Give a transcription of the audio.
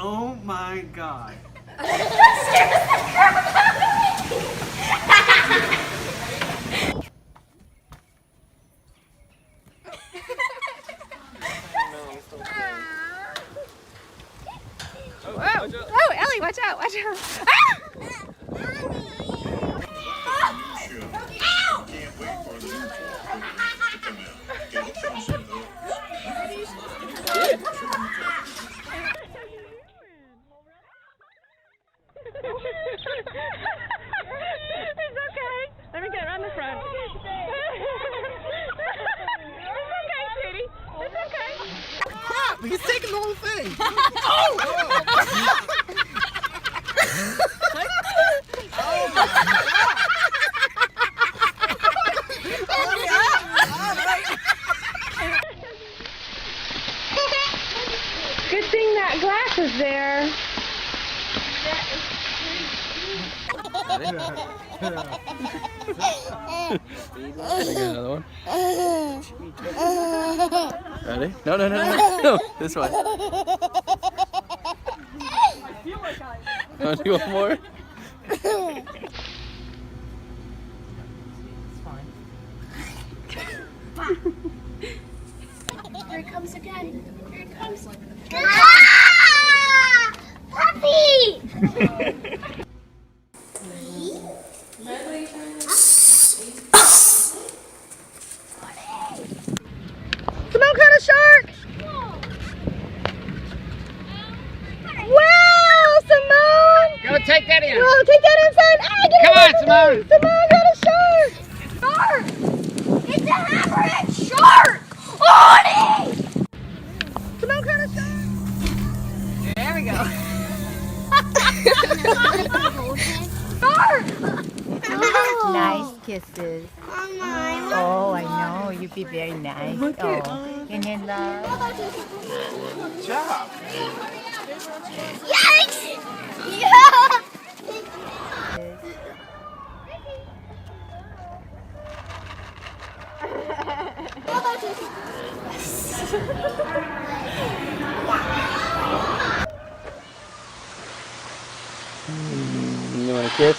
Oh my god. Whoa! Oh, Ellie, watch out! Watch out! Ah! It's okay. Let me get around the front. It's okay, sweetie. It's okay. Crap! He's taking the whole thing! Good thing that glass is there. Another one. Ready? No, no, no, no, no. This one. Want to do one more? Here it comes again. Here it comes. Ah! Puppy! Simone caught a shark! Wow, Simone! Go take that in. Whoa, take that inside! Ah, get Come it on, Simone. Simone got a shark! Shark! It's a hammerhead shark! Oni! Simone caught a shark! There we go. Shark! Nice kisses. Oh, I know. You'd be very nice. Oh, and in love. Good job! Yikes! Yeah! You want a kiss?